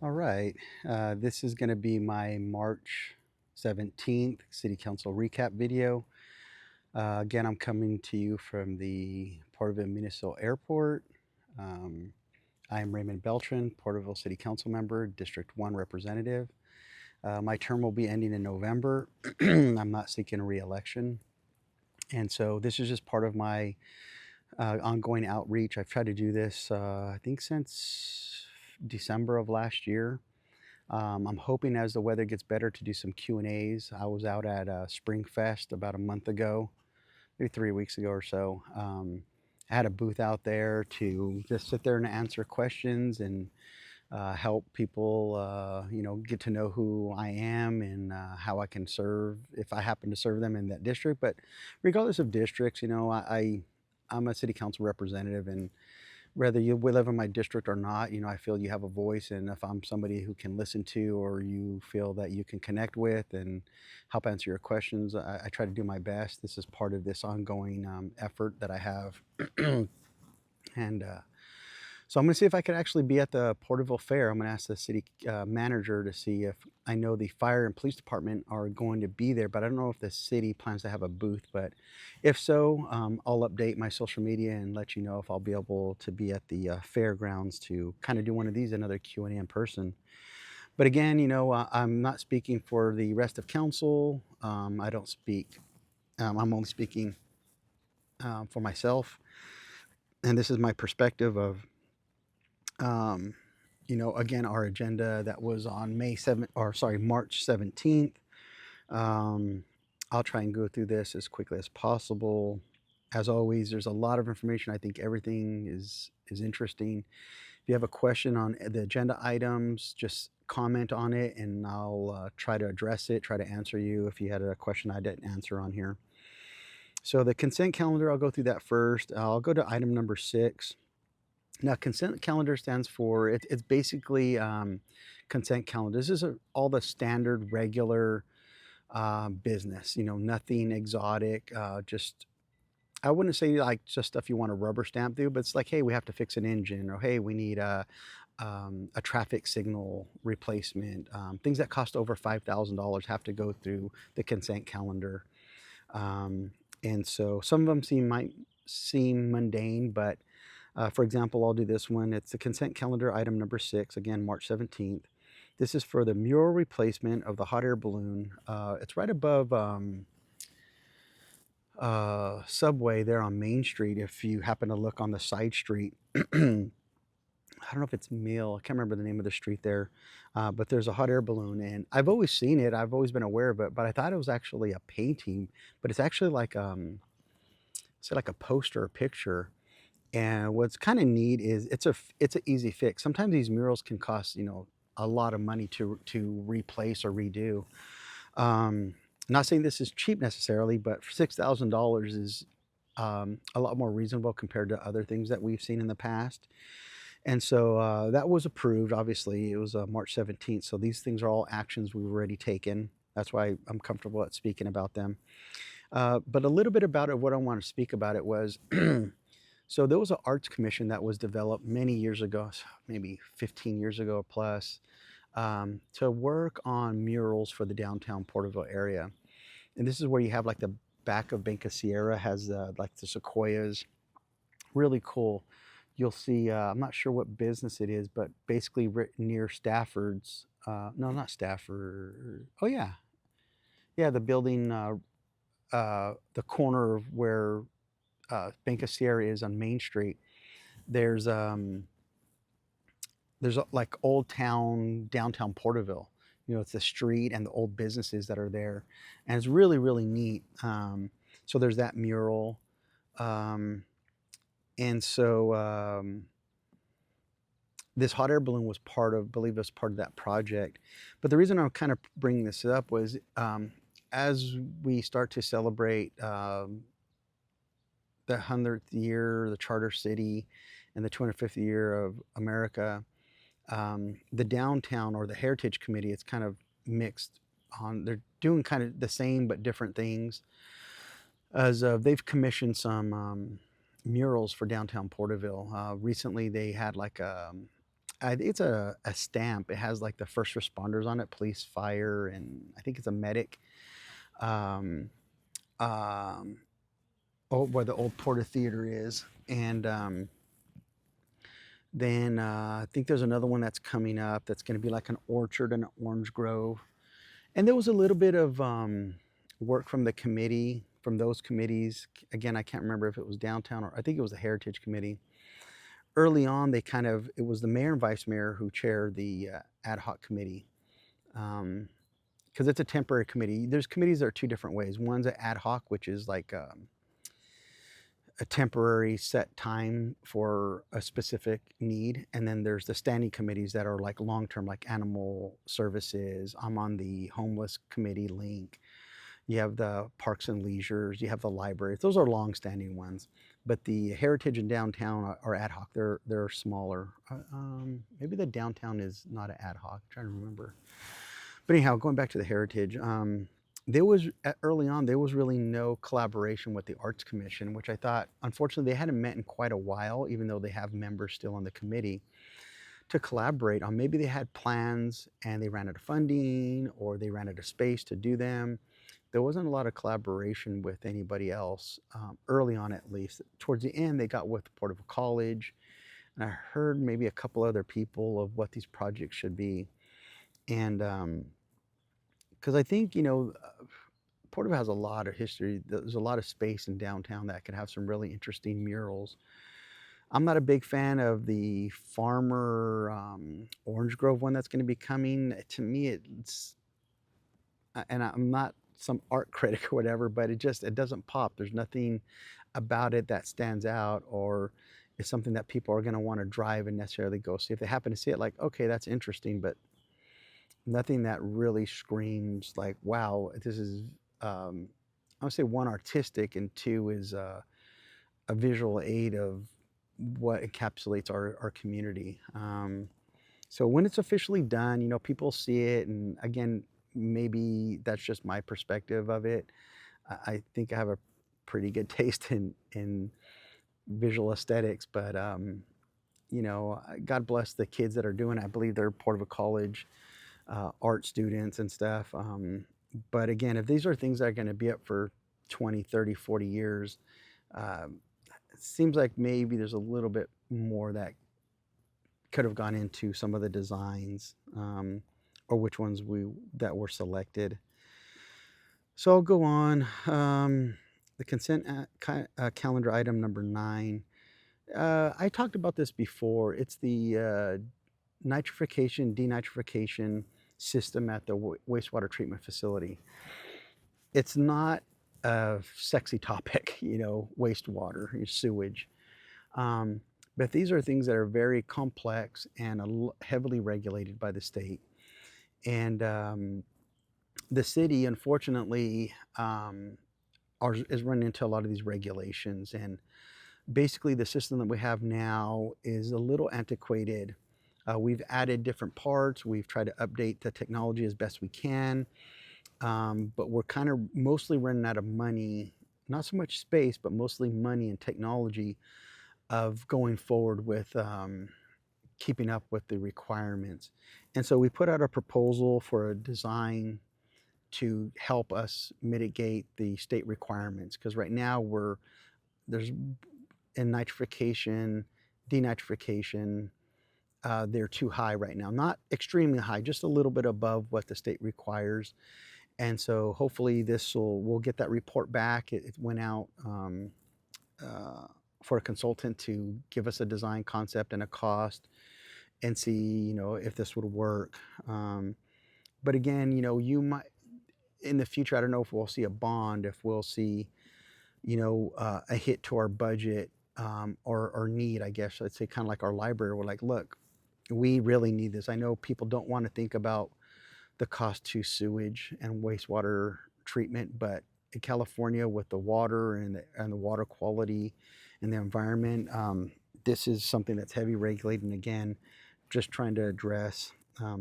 All right. This is going to be my March 17th City Council recap video. Again, I'm coming to you from the Porterville Municipal Airport. Um, I am Raymond Beltran, Porterville City Council member, District 1 representative. My term will be ending in November. I'm not seeking a re-election. And so this is just part of my ongoing outreach. I've tried to do this, I think, since December of last year. I'm hoping as the weather gets better to do some Q&As. I was out at Spring Fest about a month ago, maybe 3 weeks ago or so. I had a booth out there to just sit there and answer questions and help people, get to know who I am and how I can serve if I happen to serve them in that district. But regardless of districts, I'm a city council representative, and whether you live in my district or not, I feel you have a voice. And if I'm somebody who can listen to, or you feel that you can connect with and help answer your questions, I try to do my best. This is part of this ongoing effort that I have. And so I'm going to see if I could actually be at the Porterville Fair. I'm going to ask the city manager to see if I know the fire and police department are going to be there, but I don't know if the city plans to have a booth. But if so, I'll update my social media and let you know if I'll be able to be at the fairgrounds to kind of do one of these, another Q&A in person. But again, I'm not speaking for the rest of council. I don't speak. I'm only speaking for myself, and this is my perspective of um, again, our agenda that was on March 17th. I'll try and go through this as quickly as possible. As always, there's a lot of information. I think everything is interesting. If you have a question on the agenda items, just comment on it and I'll try to address it, try to answer you if you had a question I didn't answer on here. So the consent calendar, I'll go through that first. I'll go to item number 6. Now, consent calendar stands for it's basically consent calendar. This is all the standard, regular business. Nothing exotic. Just I wouldn't say like just stuff you want to rubber stamp through, but it's like, hey, we have to fix an engine, or hey, we need a traffic signal replacement. Things that cost over $5,000 have to go through the consent calendar. And so some of them might seem mundane, but for example, I'll do this one. It's the consent calendar item number 6, again, March 17th. This is for the mural replacement of the hot air balloon. It's right above Subway there on Main Street. If you happen to look on the side street, I don't know if it's Mill. I can't remember the name of the street there, but there's a hot air balloon, and I've always seen it. I've always been aware of it, but I thought it was actually a painting. But it's actually like say like a poster or picture. And what's kind of neat is it's an easy fix. Sometimes these murals can cost a lot of money to replace or redo. Um, Not saying this is cheap necessarily, but $6,000 is a lot more reasonable compared to other things that we've seen in the past. And so that was approved. Obviously, it was March 17th. So these things are all actions we've already taken. That's why I'm comfortable at speaking about them. But a little bit about it, what I want to speak about it was so there was an arts commission that was developed many years ago, maybe 15 years ago plus, to work on murals for the downtown Porterville area. And this is where you have like the back of Banca Sierra has like the sequoias, really cool. You'll see, I'm not sure what business it is, but basically near Stafford's, no, not Stafford. Oh yeah, yeah, the building, the corner of where Banca Sierra is on Main Street. There's like Old Town, downtown Porterville. It's the street and the old businesses that are there, and it's really really neat. So there's that mural, um, and so this hot air balloon was believe it was part of that project. But the reason I'm kind of bringing this up was as we start to celebrate the 100th year, the charter city, and the 250th year of America. The downtown or the heritage committee, it's kind of mixed on, they're doing kind of the same but different things, as they've commissioned some murals for downtown Porterville. Recently they had like I think it's a stamp. It has like the first responders on it, police, fire, and I think it's a medic. Um, um, where the old Porter Theater is, and then I think there's another one that's coming up that's going to be like an orchard and an orange grove. And there was a little bit of work from the committee, from those committees. Again, I can't remember if it was downtown or I think it was the Heritage Committee. Early on, it was the mayor and vice mayor who chaired the ad hoc committee. Because it's a temporary committee. There's committees that are two different ways. One's an ad hoc, which is like a temporary set time for a specific need. And then there's the standing committees that are like long term, like animal services. I'm on the homeless committee link. You have the parks and leisures, you have the libraries. Those are long standing ones. But the heritage and downtown are ad hoc. They're smaller. Maybe the downtown is not an ad hoc. I'm trying to remember. But anyhow, going back to the heritage, there was early on there was really no collaboration with the Arts Commission, which I thought unfortunately they hadn't met in quite a while, even though they have members still on the committee to collaborate on. Maybe they had plans and they ran out of funding or they ran out of space to do them. There wasn't a lot of collaboration with anybody else early on, at least. Towards the end, they got with Porterville College, and I heard maybe a couple other people of what these projects should be. And because I think, Porterville has a lot of history. There's a lot of space in downtown that could have some really interesting murals. I'm not a big fan of the Farmer Orange Grove one that's going to be coming. To me, and I'm not some art critic or whatever, but it doesn't pop. There's nothing about it that stands out or is something that people are going to want to drive and necessarily go see. If they happen to see it, like, okay, that's interesting, but nothing that really screams like, wow, this is, I would say one, artistic, and two is a visual aid of what encapsulates our community. So when it's officially done, people see it, and again, maybe that's just my perspective of it. I think I have a pretty good taste in visual aesthetics, but God bless the kids that are doing it. I believe they're part of a college, art students and stuff. But again, if these are things that are going to be up for 20, 30, 40 years, um, it seems like maybe there's a little bit more that could have gone into some of the designs, or which ones that were selected. So I'll go on. The consent calendar item number 9. I talked about this before. It's the nitrification, denitrification system at the wastewater treatment facility. It's not a sexy topic, wastewater, sewage. Um, but these are things that are very complex and heavily regulated by the state. And the city, unfortunately, is running into a lot of these regulations. And basically, the system that we have now is a little antiquated. We've added different parts. We've tried to update the technology as best we can. But we're kind of mostly running out of money, not so much space, but mostly money and technology of going forward with keeping up with the requirements. And so we put out a proposal for a design to help us mitigate the state requirements, because right now there's in nitrification, denitrification, they're too high right now. Not extremely high, just a little bit above what the state requires. And so hopefully we'll get that report back. It went out uh, for a consultant to give us a design concept and a cost and see, if this would work. But again, you might in the future, I don't know if we'll see a bond, if we'll see, a hit to our budget, or need, I guess I'd say, kind of like our library. We're like, look, we really need this. I know people don't want to think about the cost to sewage and wastewater treatment, but in California, with the water and the water quality and the environment, this is something that's heavy regulated, and again, just trying to address.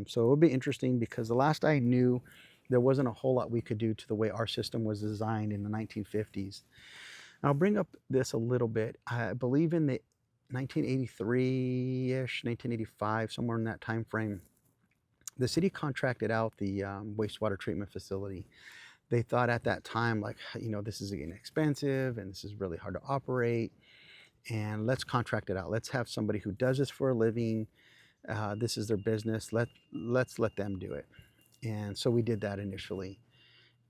So it would be interesting, because the last I knew, there wasn't a whole lot we could do to the way our system was designed in the 1950s. I'll bring up this a little bit. I believe in the 1983-ish, 1985, somewhere in that time frame, the city contracted out the wastewater treatment facility. They thought at that time, like, this is getting expensive and this is really hard to operate, and let's contract it out. Let's have somebody who does this for a living. This is their business. Let's let them do it. And so we did that initially.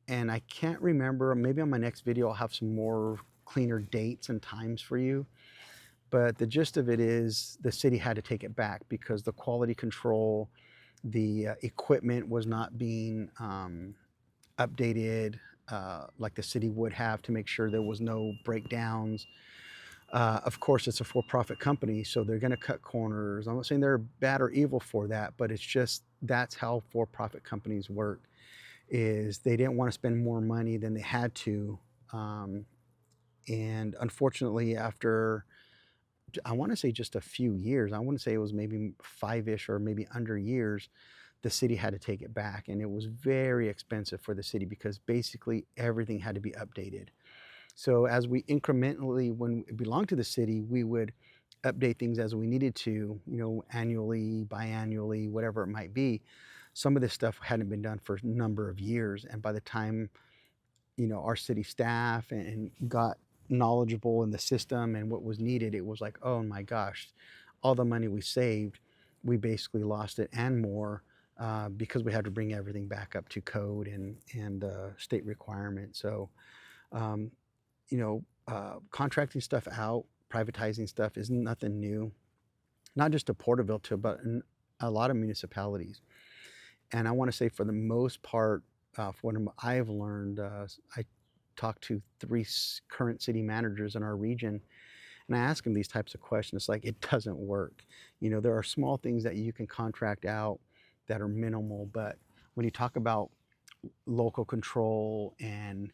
And I can't remember, maybe on my next video I'll have some more cleaner dates and times for you. But the gist of it is the city had to take it back because the quality control, the equipment was not being updated like the city would have to make sure there was no breakdowns. Of course, it's a for-profit company, so they're going to cut corners. I'm not saying they're bad or evil for that, but it's just that's how for-profit companies work. Is they didn't want to spend more money than they had to, and unfortunately, after I want to say just a few years, I want to say it was maybe 5-ish or maybe under years, the city had to take it back, and it was very expensive for the city because basically everything had to be updated. So as we incrementally, when it belonged to the city, we would update things as we needed to, annually, biannually, whatever it might be. Some of this stuff hadn't been done for a number of years, and by the time our city staff and got knowledgeable in the system and what was needed, it was like, oh my gosh, all the money we saved, we basically lost it and more because we had to bring everything back up to code and state requirements. So um, contracting stuff out, privatizing stuff is nothing new, not just to Porterville, but in a lot of municipalities. And I want to say, for the most part, from what I've learned, I talked to 3 current city managers in our region, and I ask them these types of questions. It's like, it doesn't work. There are small things that you can contract out that are minimal, but when you talk about local control and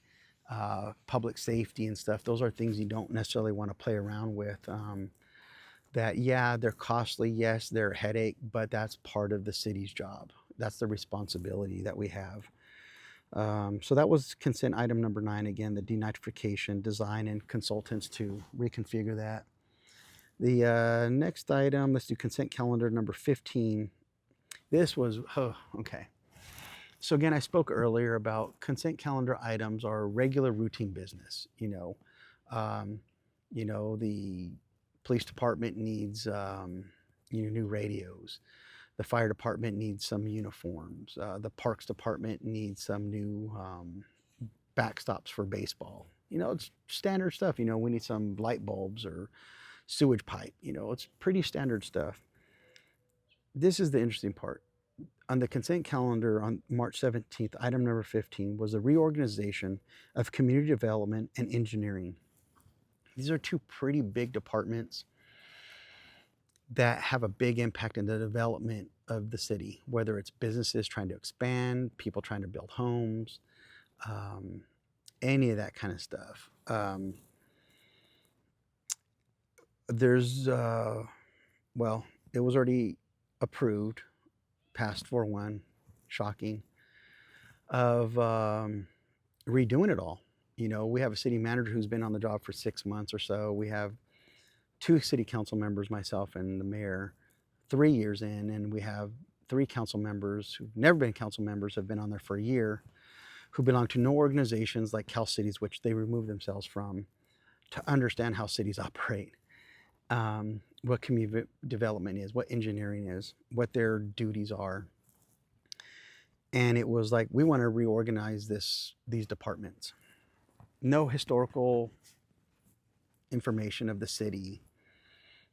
public safety and stuff, those are things you don't necessarily want to play around with. That, yeah, they're costly, yes, they're a headache, but that's part of the city's job. That's the responsibility that we have. So that was consent item number 9, again, the denitrification, design and consultants to reconfigure that. The next item, let's do consent calendar number 15. This was, oh, okay. So again, I spoke earlier about consent calendar items are regular routine business. The police department needs new radios. The fire department needs some uniforms. The parks department needs some new backstops for baseball. It's standard stuff. We need some light bulbs or sewage pipe. It's pretty standard stuff. This is the interesting part. On the consent calendar on March 17th, item number 15 was the reorganization of community development and engineering. These are 2 pretty big departments that have a big impact in the development of the city, whether it's businesses trying to expand, people trying to build homes, any of that kind of stuff. There's, well, it was already approved, passed 4-1, shocking, of redoing it all. We have a city manager who's been on the job for 6 months or so. We have 2 city council members, myself and the mayor, 3 years in, and we have 3 council members who've never been council members, have been on there for a year, who belong to no organizations like Cal Cities, which they remove themselves from, to understand how cities operate, what community development is, what engineering is, what their duties are. And it was like, we want to reorganize these departments. No historical information of the city,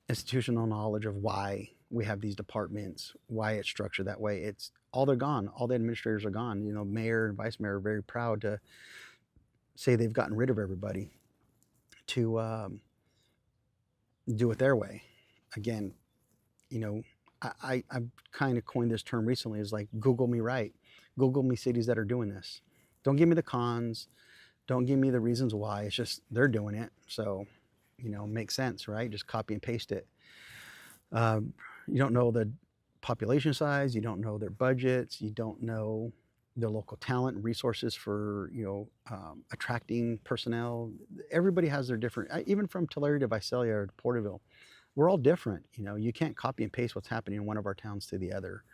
institutional knowledge of why we have these departments, why it's structured that way. It's all, they're gone. All the administrators are gone. Mayor and vice mayor are very proud to say they've gotten rid of everybody to do it their way. Again, I've kind of coined this term recently, is like, Google me right. Google me cities that are doing this. Don't give me the cons. Don't give me the reasons why. It's just they're doing it. So, makes sense, right? Just copy and paste it. You don't know the population size. You don't know their budgets. You don't know the local talent and resources for, attracting personnel. Everybody has their different, even from Tulare to Visalia or to Porterville, we're all different. You can't copy and paste what's happening in one of our towns to the other.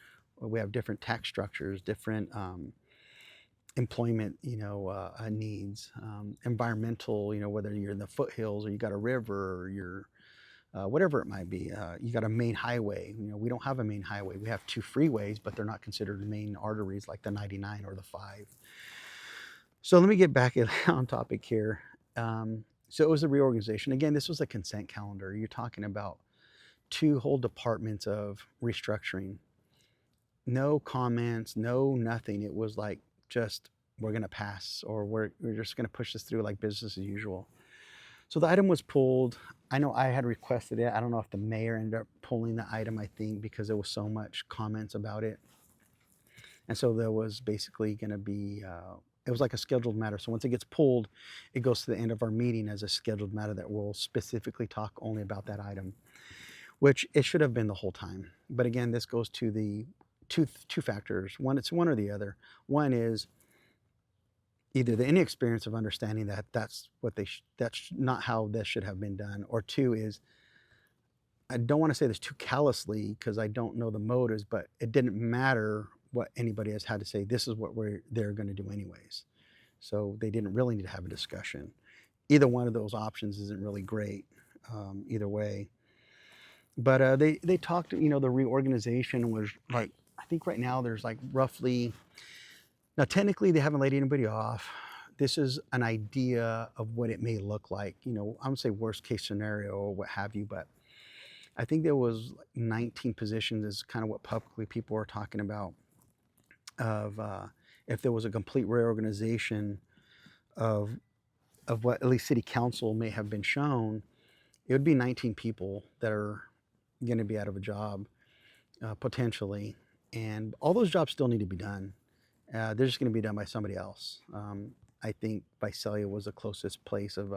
We have different tax structures, different employment, needs, environmental, whether you're in the foothills or you got a river or you're whatever it might be. You got a main highway. We don't have a main highway. We have two freeways, but they're not considered main arteries like the 99 or the 5. So let me get back on topic here. So it was a reorganization. Again, this was a consent calendar. You're talking about 2 whole departments of restructuring. No comments, no nothing. It was like just we're going to pass, or we're just going to push this through like business as usual. So the item was pulled. I know I had requested it. I don't know if the mayor ended up pulling the item, I think, because there was so much comments about it. And so there was basically going to be, it was like a scheduled matter. So once it gets pulled, it goes to the end of our meeting as a scheduled matter that will specifically talk only about that item, which it should have been the whole time. But again, this goes to the two factors. One, it's one or the other. One is either the inexperience of understanding that that's not how this should have been done, or two is, I don't want to say this too callously because I don't know the motives, but it didn't matter what anybody has had to say. This is what they're going to do anyways. So they didn't really need to have a discussion. Either one of those options isn't really great, either way. But they talked. The reorganization was like, I think right now there's like roughly. Now technically they haven't laid anybody off. This is an idea of what it may look like. I would say worst case scenario or what have you, but I think there was 19 positions is kind of what publicly people were talking about, of if there was a complete reorganization of what at least city council may have been shown, it would be 19 people that are going to be out of a job potentially, and all those jobs still need to be done. They're just going to be done by somebody else. I think Visalia was the closest place of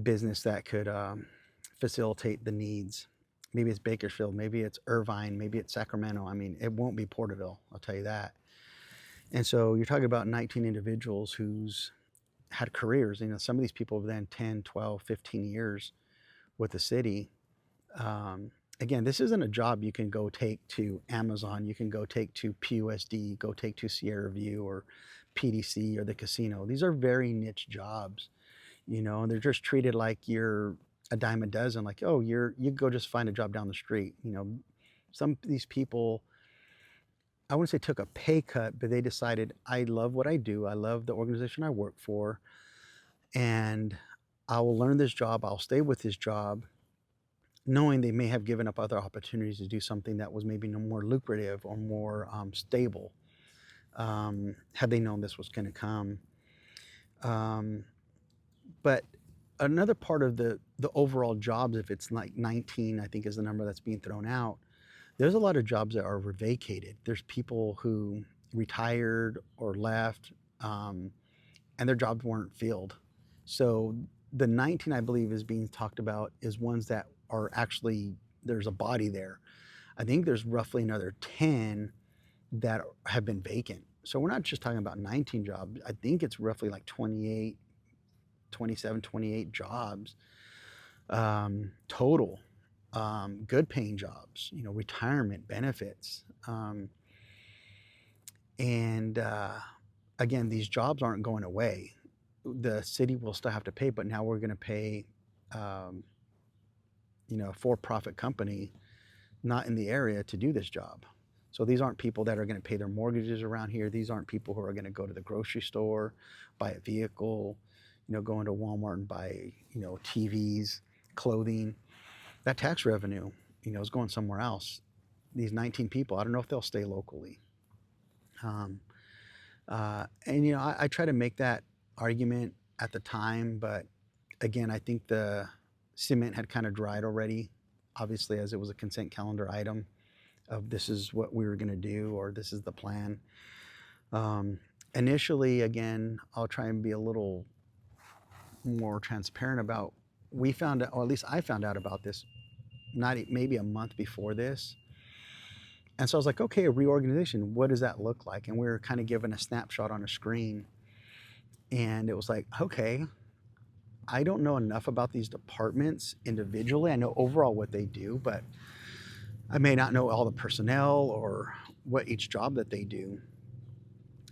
business that could facilitate the needs. Maybe it's Bakersfield, maybe it's Irvine, maybe it's Sacramento. I mean, it won't be Porterville, I'll tell you that. And so you're talking about 19 individuals who's had careers. Some of these people have been 10, 12, 15 years with the city. Again, this isn't a job you can go take to Amazon, you can go take to PUSD, go take to Sierra View or PDC or the casino. These are very niche jobs, and they're just treated like you're a dime a dozen, like, oh, you go just find a job down the street. Some of these people, I wouldn't say took a pay cut, but they decided, I love what I do, I love the organization I work for, and I will learn this job, I'll stay with this job, knowing they may have given up other opportunities to do something that was maybe no more lucrative or more stable, had they known this was going to come. But another part of the overall jobs, if it's like 19, I think is the number that's being thrown out, there's a lot of jobs that are vacated. There's people who retired or left, and their jobs weren't filled. So the 19, I believe, is being talked about is ones that are actually, there's a body there. I think there's roughly another 10 that have been vacant. So we're not just talking about 19 jobs. I think it's roughly like 28, 27, 28 jobs total. Good paying jobs, retirement benefits. And again, these jobs aren't going away. The city will still have to pay, but now we're going to pay, a for-profit company not in the area to do this job. So these aren't people that are going to pay their mortgages around here. These aren't people who are going to go to the grocery store, buy a vehicle, go into Walmart and buy, TVs, clothing. That tax revenue, is going somewhere else. These 19 people, I don't know if they'll stay locally. And I try to make that argument at the time, but again, I think the cement had kind of dried already, obviously, as it was a consent calendar item of this is what we were going to do, or this is the plan. Initially, again, I'll try and be a little more transparent about, we found out, or at least I found out about this not maybe a month before this. And so I was like, okay, a reorganization, what does that look like? And we were kind of given a snapshot on a screen. And it was like, okay, I don't know enough about these departments individually. I know overall what they do, but I may not know all the personnel or what each job that they do.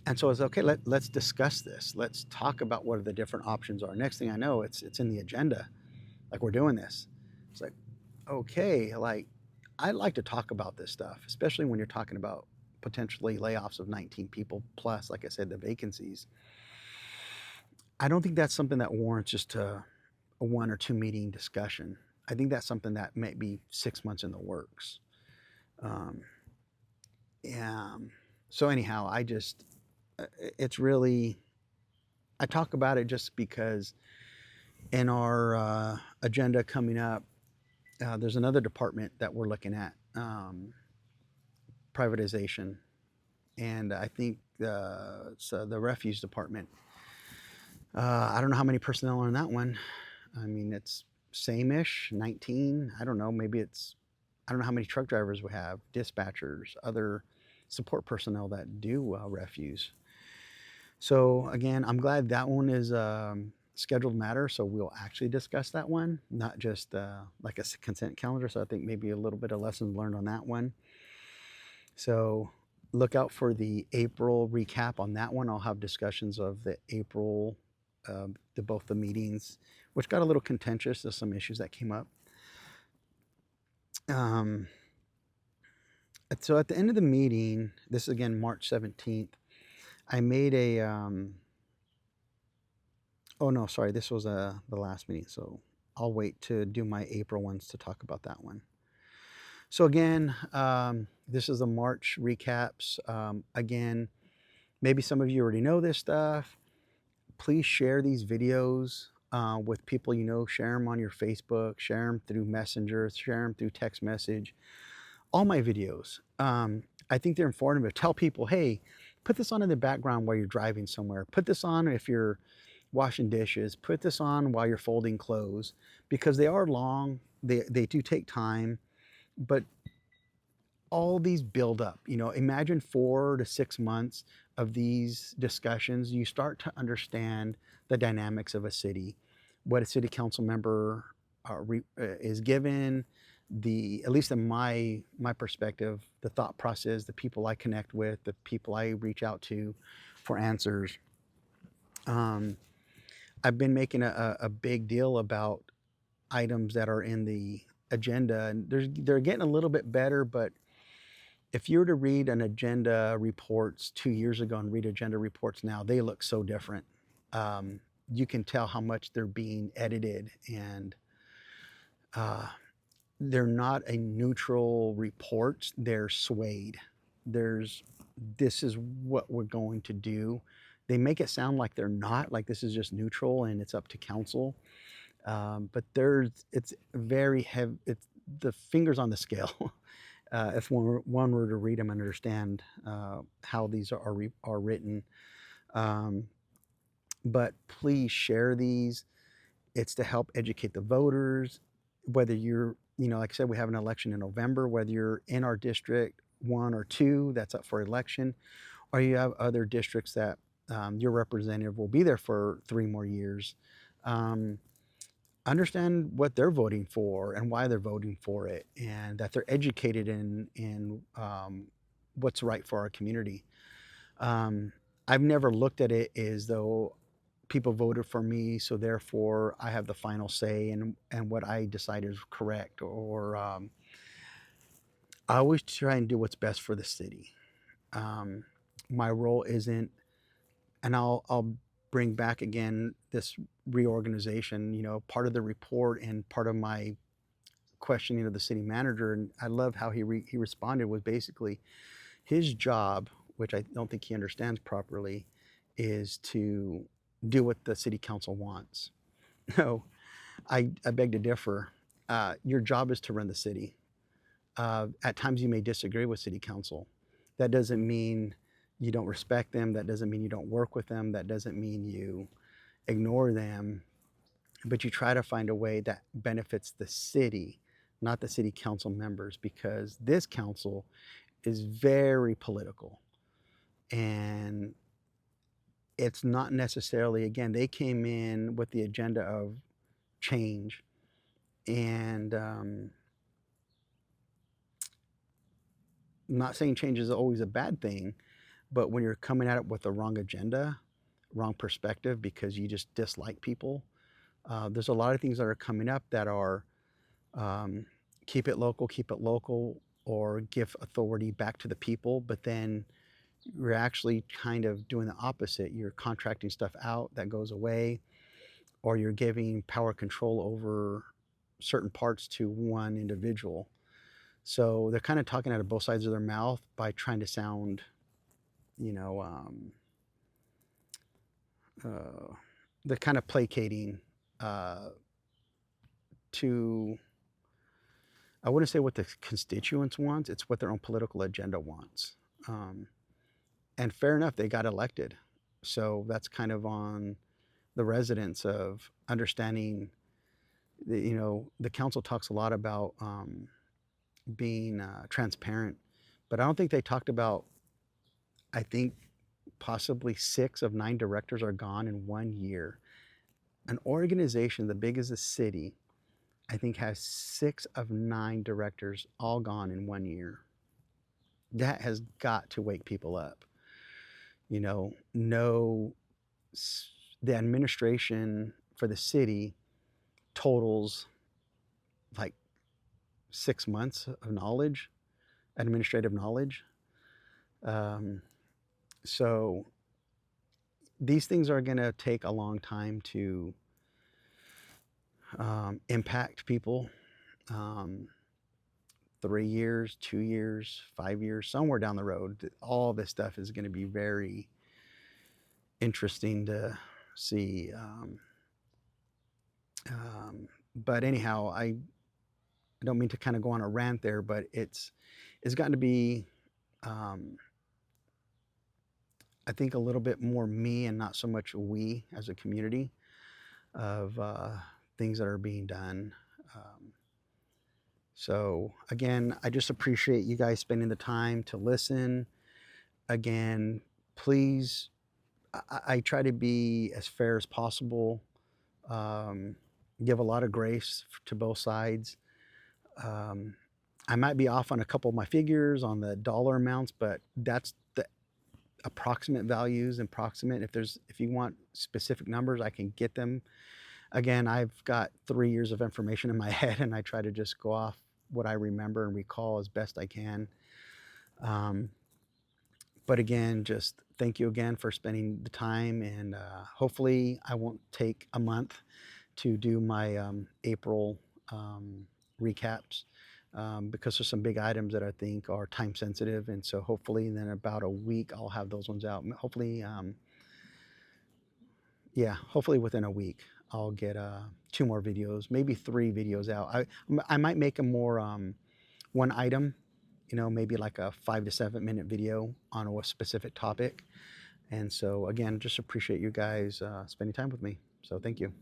And so I was okay. Let's discuss this. Let's talk about what the different options are. Next thing I know, it's in the agenda. Like we're doing this. It's like okay. Like I like to talk about this stuff, especially when you're talking about potentially layoffs of 19 people plus, like I said, the vacancies. I don't think that's something that warrants just a 1 or 2 meeting discussion. I think that's something that may be 6 months in the works. Um, yeah. So anyhow, it's really, I talk about it just because in our agenda coming up, there's another department that we're looking at, privatization. And I think it's the refuse department. I don't know how many personnel are in that one. I mean, it's same-ish, 19. I don't know. I don't know how many truck drivers we have, dispatchers, other support personnel that do refuse. So again, I'm glad that one is scheduled matter. So we'll actually discuss that one, not just like a consent calendar. So I think maybe a little bit of lessons learned on that one. So look out for the April recap on that one. I'll have discussions of the April, both the meetings, which got a little contentious. There's some issues that came up. Um, so at the end of the meeting, this is again March 17th, I made a, oh no, sorry, this was the last meeting. So I'll wait to do my April ones to talk about that one. So again, this is the March recaps. Again, maybe some of you already know this stuff. Please share these videos with people you know. Share them on your Facebook, share them through Messenger, share them through text message. All my videos. I think they're informative. Tell people, hey, put this on in the background while you're driving somewhere. Put this on if you're washing dishes. Put this on while you're folding clothes, because they are long. They do take time, but all these build up. Imagine 4 to 6 months of these discussions. You start to understand the dynamics of a city, what a city council member is given, at least in my perspective, the thought process, the people I connect with, the people I reach out to for answers. Um, I've been making a big deal about items that are in the agenda, and they're getting a little bit better, but if you were to read an agenda reports 2 years ago and read agenda reports now, they look so different. You can tell how much they're being edited, and uh, they're not a neutral report. They're swayed. This is what we're going to do. They make it sound like they're not, like this is just neutral and it's up to council. But it's very heavy. It's the fingers on the scale. If one were to read them and understand how these are written. Um, but please share these. It's to help educate the voters. Whether like I said, we have an election in November, whether you're in our district 1 or 2 that's up for election, or you have other districts that your representative will be there for 3 more years. Um, Understand what they're voting for and why they're voting for it, and that they're educated in what's right for our community. Um, I've never looked at it as though people voted for me, so therefore I have the final say and what I decide is correct. Or I always try and do what's best for the city. Um, my role isn't, and I'll bring back again this reorganization. Part of the report and part of my questioning of the city manager, and I love how he responded, was basically his job, which I don't think he understands properly, is to do what the city council wants. No, I beg to differ. Your job is to run the city. At times you may disagree with city council. That doesn't mean you don't respect them. That doesn't mean you don't work with them. That doesn't mean you ignore them. But you try to find a way that benefits the city, not the city council members, because this council is very political. And it's not necessarily, again, they came in with the agenda of change. And I'm not saying change is always a bad thing, but when you're coming at it with the wrong agenda, wrong perspective, because you just dislike people, there's a lot of things that are coming up that are um, keep it local, or give authority back to the people. But then you're actually kind of doing the opposite. You're contracting stuff out that goes away, or you're giving power control over certain parts to one individual. So they're kind of talking out of both sides of their mouth by trying to sound, you know, uh, they're kind of placating uh, to, I wouldn't say what the constituents wants, it's what their own political agenda wants. Um, and fair enough, they got elected. So that's kind of on the residents of understanding, the council talks a lot about being transparent, but I don't think they talked about, I think possibly 6 of 9 directors are gone in 1 year. An organization the big as the city, I think, has 6 of 9 directors all gone in 1 year. That has got to wake people up. No, the administration for the city totals like 6 months of knowledge, administrative knowledge. Um, so these things are going to take a long time to impact people. Um, 3 years, 2 years, 5 years, somewhere down the road, all this stuff is going to be very interesting to see. But anyhow, I don't mean to kind of go on a rant there, but it's gotten to be, um, I think, a little bit more me and not so much we as a community of things that are being done. Um, so again, I just appreciate you guys spending the time to listen. Again, please, I try to be as fair as possible, um, give a lot of grace to both sides. Um, I might be off on a couple of my figures on the dollar amounts, but that's the approximate values and approximate. If you want specific numbers, I can get them. Again, I've got 3 years of information in my head, and I try to just go off what I remember and recall as best I can. Um, but again, just thank you again for spending the time, and hopefully I won't take a month to do my April recaps, because there's some big items that I think are time sensitive, and so hopefully in about a week I'll have those ones out. Hopefully, yeah, hopefully within a week I'll get 2 more videos, maybe 3 videos out. I might make a more one item, maybe like a 5 to 7 minute video on a specific topic. And so again, just appreciate you guys spending time with me. So thank you.